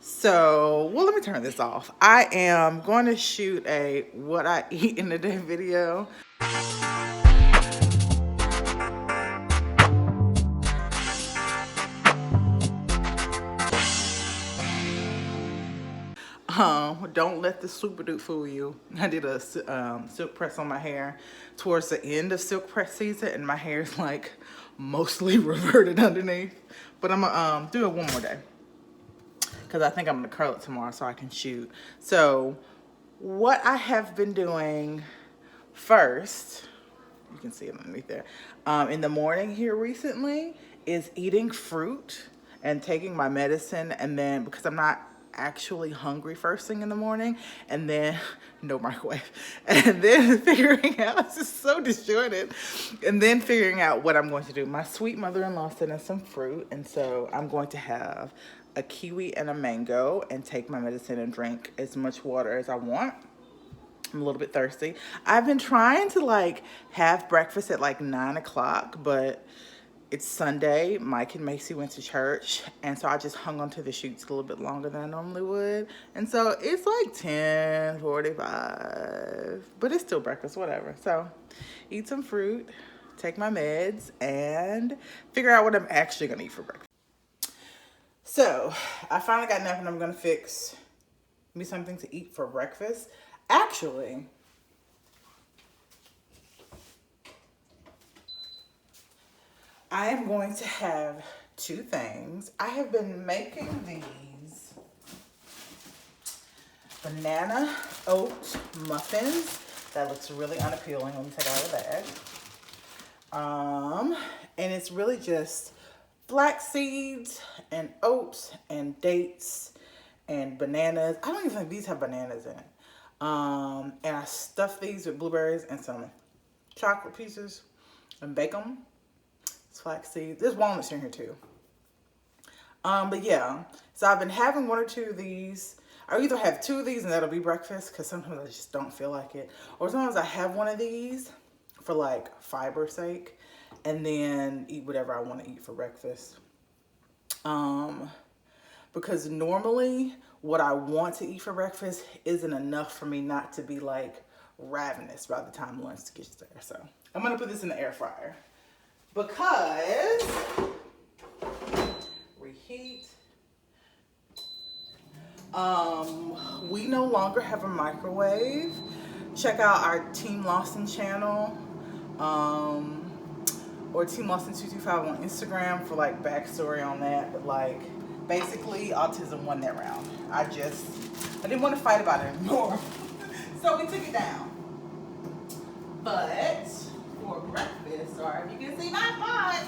So, well, let me turn this off. I am going to shoot a what I eat in a day video. Don't let the super dupe fool you. I did a silk press on my hair towards the end of silk press season, and my hair is like mostly reverted underneath. But I'm gonna do it one more day because I think I'm gonna curl it tomorrow so I can shoot. So what I have been doing first, you can see it underneath there, in the morning here recently, is eating fruit and taking my medicine, and then because I'm not actually hungry first thing in the morning, and then no microwave, and then figuring out, this is so disjointed, and then figuring out what I'm going to do. My sweet mother-in-law sent us some fruit, and so I'm going to have a kiwi and a mango and take my medicine and drink as much water as I want. I'm a little bit thirsty. I've been trying to like have breakfast at like 9 o'clock, but it's Sunday. Mike and Macy went to church, and so I just hung onto the shoots a little bit longer than I normally would. And so it's like 10:45, but it's still breakfast, whatever. So eat some fruit, take my meds, and figure out what I'm actually gonna eat for breakfast. So I finally got enough, and I'm gonna fix me something to eat for breakfast. Actually, I am going to have two things. I have been making these banana oat muffins. That looks really unappealing. Let me take out of the bag. And it's really just flax seeds and oats and dates and bananas. I don't even think these have bananas in it. And I stuff these with blueberries and some chocolate pieces and bake them. Flax seeds. There's walnuts in here too. But yeah, so I've been having one or two of these. I either have two of these and that'll be breakfast because sometimes I just don't feel like it, or sometimes I have one of these for like fiber's sake and then eat whatever I want to eat for breakfast. Because normally what I want to eat for breakfast isn't enough for me not to be like ravenous by the time lunch gets there. So I'm gonna put this in the air fryer. Because reheat. We no longer have a microwave. Check out our Team Lawson channel, or Team Lawson 225 on Instagram for like backstory on that. But like, basically, autism won that round. I didn't want to fight about it anymore, so we took it down. But for breakfast, or if you can see my pots.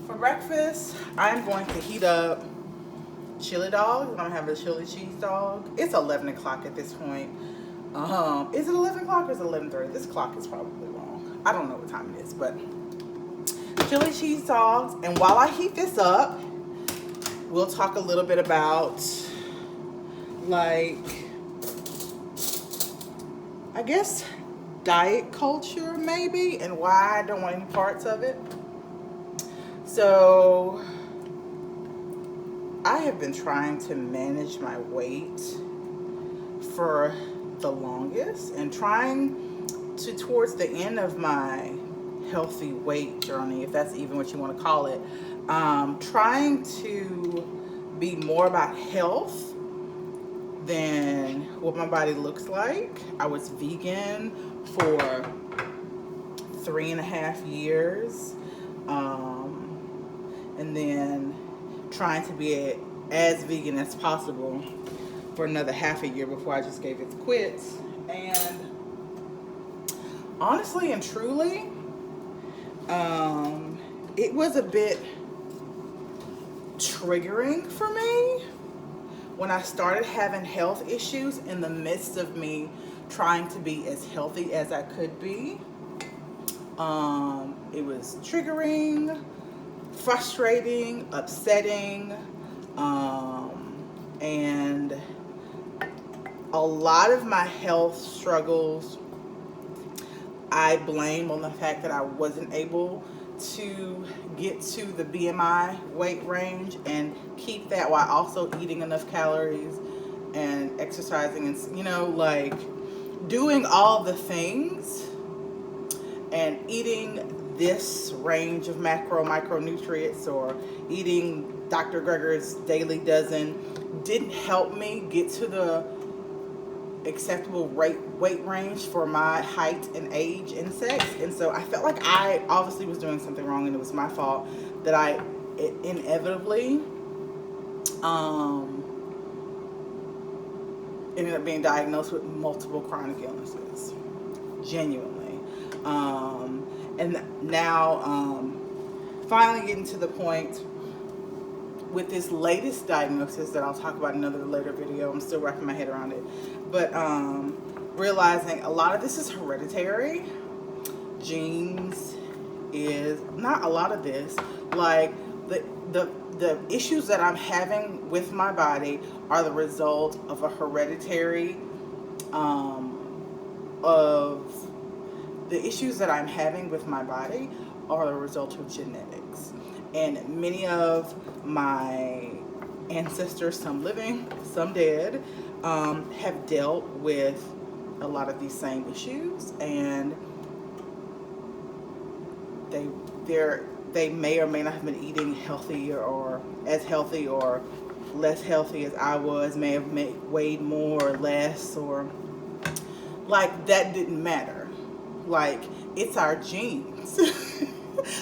For breakfast, I'm going to heat up chili dogs. I'm gonna have a chili cheese dog. It's 11 o'clock at this point. Is it 11 o'clock or is it 11:30? This clock is probably wrong. I don't know what time it is, but chili cheese dogs. And while I heat this up, we'll talk a little bit about, like, I guess, diet culture maybe, and why I don't want any parts of it. So I have been trying to manage my weight for the longest, and trying to, towards the end of my healthy weight journey, if that's even what you want to call it, trying to be more about health than what my body looks like. I was vegan for 3.5 years, and then trying to be as vegan as possible for another half a year before I just gave it the quits. And honestly and truly, it was a bit triggering for me when I started having health issues in the midst of me trying to be as healthy as I could be. It was triggering, frustrating, upsetting, and a lot of my health struggles I blame on the fact that I wasn't able to get to the BMI weight range and keep that while also eating enough calories and exercising and, you know, like doing all the things and eating this range of micronutrients or eating Dr. Greger's daily dozen didn't help me get to the acceptable weight range for my height and age and sex. And so I felt like I obviously was doing something wrong, and it was my fault that I inevitably ended up being diagnosed with multiple chronic illnesses, genuinely. And now finally getting to the point with this latest diagnosis that I'll talk about in another later video. I'm still wrapping my head around it. But realizing a lot of this is hereditary. Genes is not a lot of this. Like the issues that I'm having with my body are the result of a hereditary the issues that I'm having with my body are the result of genetics. And many of my ancestors, some living, some dead, have dealt with a lot of these same issues, and they may or may not have been eating healthy or as healthy or less healthy as I was, may have weighed more or less, or like that didn't matter. Like, it's our genes.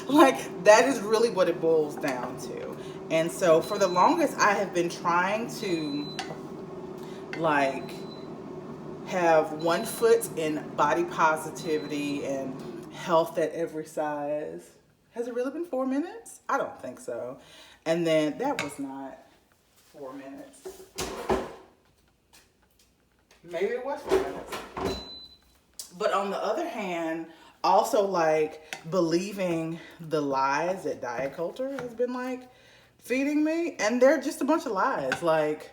Like, that is really what it boils down to. And so for the longest, I have been trying to like have one foot in body positivity and health at every size. Has it really been 4 minutes? I don't think so. And then that was not 4 minutes. Maybe it was 4 minutes. But on the other hand, also like believing the lies that diet culture has been like feeding me. And they're just a bunch of lies. Like,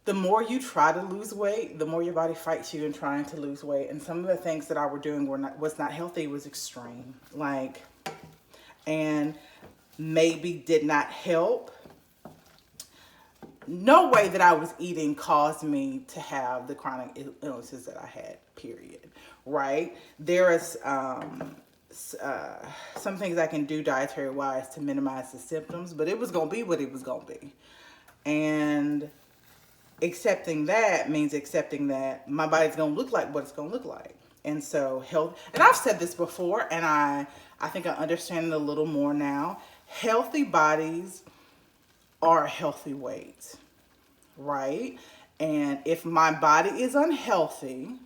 the more you try to lose weight, the more your body fights you in trying to lose weight. And some of the things that I were doing was not healthy, was extreme. Like, and maybe did not help. No way that I was eating caused me to have the chronic illnesses that I had, period. Right? There is some things I can do dietary wise to minimize the symptoms, but it was going to be what it was going to be. And accepting that means accepting that my body's going to look like what it's going to look like. And so health, and I've said this before, and I think I understand it a little more now. Healthy bodies are healthy weights, right? And if my body is unhealthy,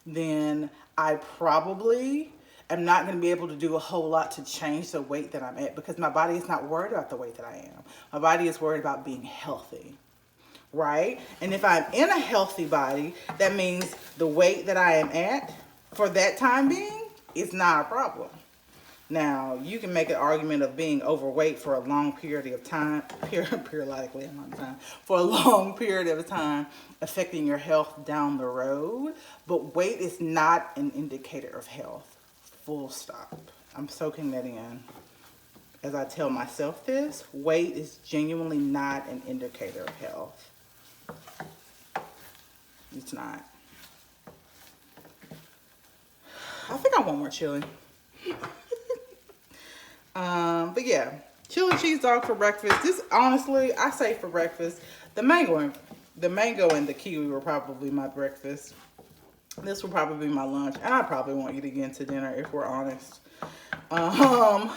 then I probably am not going to be able to do a whole lot to change the weight that I'm at, because my body is not worried about the weight that I am. My body is worried about being healthy, right? And if I'm in a healthy body, that means the weight that I am at for that time being is not a problem. Now, you can make an argument of being overweight for a long period of time, periodically, for a long period of time, affecting your health down the road. But weight is not an indicator of health. Full stop. I'm soaking that in. As I tell myself this, weight is genuinely not an indicator of health. It's not. I think I want more chili. But yeah, chili cheese dog for breakfast. This, honestly, I say for breakfast. The mango and the kiwi were probably my breakfast. This will probably be my lunch, and I probably won't eat again to dinner if we're honest. I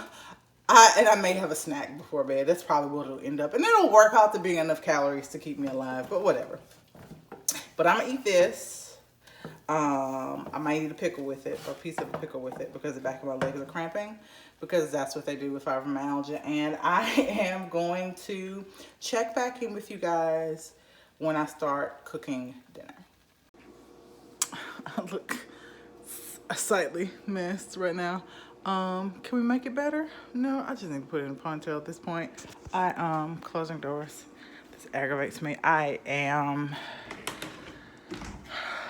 may have a snack before bed. That's probably what it'll end up, and it'll work out to be enough calories to keep me alive. But whatever. But I'm gonna eat this. I might eat a pickle with it, or a piece of a pickle with it, because the back of my legs are cramping, because that's what they do with fibromyalgia. And I am going to check back in with you guys when I start cooking dinner. I look slightly messed right now. Can we make it better? No, I just need to put it in a ponytail at this point. Closing doors. This aggravates me. I am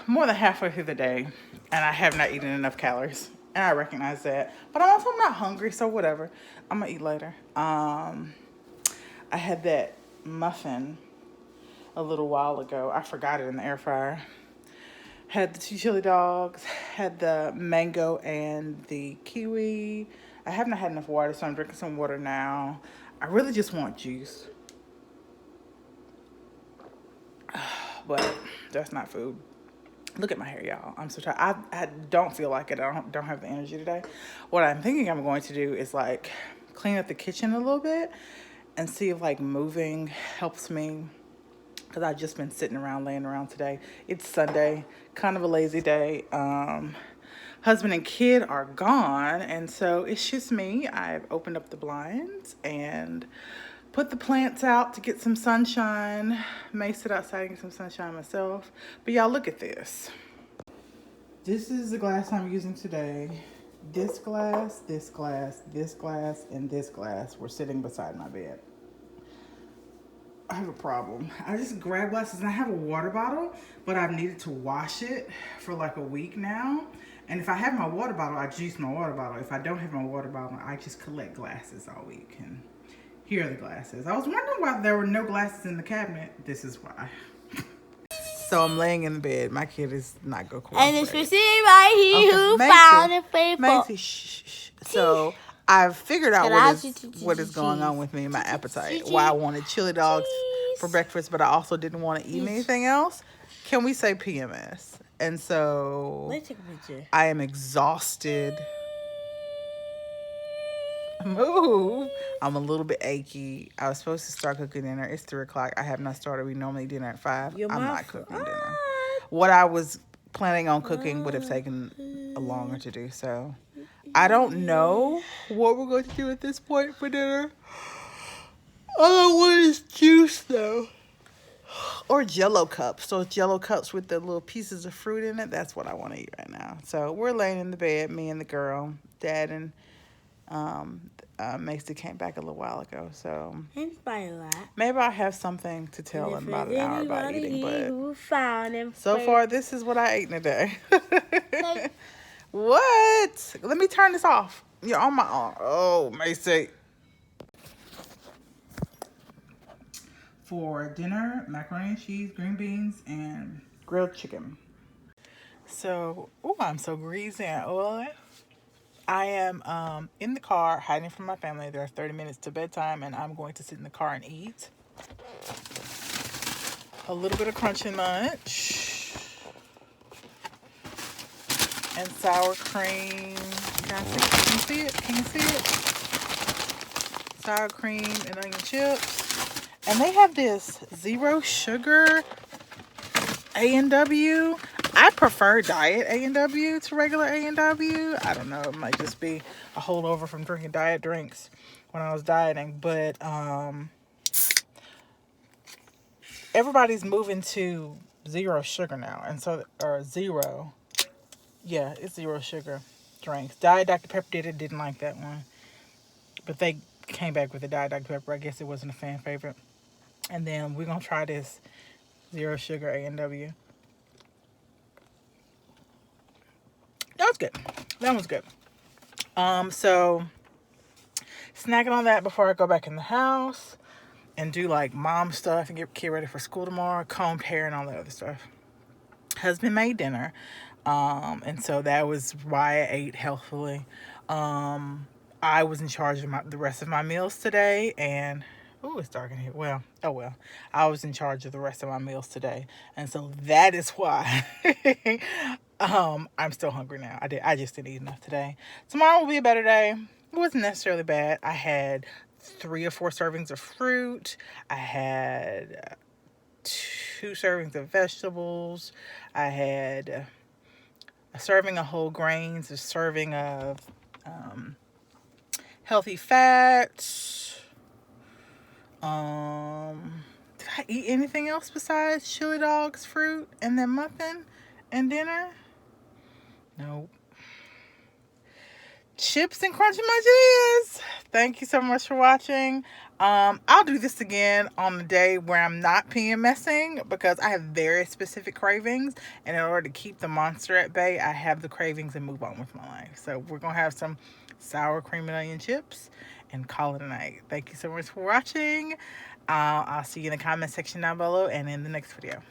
more than halfway through the day, and I have not eaten enough calories. And I recognize that. But I'm also not hungry, so whatever. I'm going to eat later. I had that muffin a little while ago. I forgot it in the air fryer. Had the 2 chili dogs, had the mango and the kiwi. I haven't had enough water, so I'm drinking some water now. I really just want juice. But that's not food. Look at my hair, y'all. I'm so tired. I don't feel like it. I don't have the energy today. What I'm thinking I'm going to do is like clean up the kitchen a little bit and see if like moving helps me. Because I've just been sitting around, laying around today. It's Sunday, kind of a lazy day. Husband and kid are gone, and so it's just me. I've opened up the blinds and put the plants out to get some sunshine. May sit outside and get some sunshine myself. But y'all, look at this. This is the glass I'm using today. This glass, this glass, this glass, and this glass were sitting beside my bed. I have a problem. I just grab glasses and I have a water bottle, but I've needed to wash it for like a week now. And if I have my water bottle, I just use my water bottle. If I don't have my water bottle, I just collect glasses all week. And here are the glasses. I was wondering why there were no glasses in the cabinet. This is why. So I'm laying in the bed. My kid is not going to cooperate. And it's for right here who Macy, found the paper. Macy, shh. So I've figured out what is going on with me and my appetite. Why I wanted chili dogs for breakfast, but I also didn't want to eat anything else. Can we say PMS? And so Let's take a picture. I am exhausted. Move. I'm a little bit achy. I was supposed to start cooking dinner. It's 3 o'clock. I have not started. We normally eat dinner at 5. I'm not cooking dinner. What I was planning on cooking would have taken longer to do. So I don't know what we're going to do at this point for dinner. All I want is juice though. Or Jello cups. So Jello cups with the little pieces of fruit in it. That's what I want to eat right now. So we're laying in the bed, me and the girl. Dad and Macy came back a little while ago. So maybe I'll have something to tell in about an hour about eating. But so far, this is what I ate in a day. What? Let me turn this off. You're on my arm. Oh, Macy. For dinner, macaroni and cheese, green beans, and grilled chicken. So, I'm so greasy and oily. I am in the car hiding from my family. There are 30 minutes to bedtime, and I'm going to sit in the car and eat a little bit of Crunch and Munch and sour cream. Can you see it? Can you see it? Sour cream and onion chips. And they have this 0 sugar A&W. I prefer diet A&W to regular A&W. I don't know. It might just be a holdover from drinking diet drinks when I was dieting. But everybody's moving to 0 sugar now. And so, or 0. Yeah, it's 0 sugar drinks. Diet Dr. Pepper didn't like that one. But they came back with the Diet Dr. Pepper. I guess it wasn't a fan favorite. And then we're going to try this 0 sugar A&W. That was good. That was good. So snacking on that before I go back in the house and do like mom stuff and get kid ready for school tomorrow, combed hair and all that other stuff. Husband made dinner. And so that was why I ate healthfully. I was in charge of the rest of my meals today, and it's dark in here. Well. I was in charge of the rest of my meals today. And so that is why I'm still hungry now. I just didn't eat enough today. Tomorrow will be a better day. It wasn't necessarily bad. I had 3 or 4 servings of fruit. I had 2 servings of vegetables. I had a serving of whole grains, a serving of healthy fats. Did I eat anything else besides chili dogs, fruit, and then muffin and dinner? Nope. Chips and Crunchy Munch it is. Thank you so much for watching. I'll do this again on the day where I'm not PMSing because I have very specific cravings, and in order to keep the monster at bay, I have the cravings and move on with my life. So we're gonna have some sour cream and onion chips and call it a night. Thank you so much for watching. I'll see you in the comment section down below and in the next video.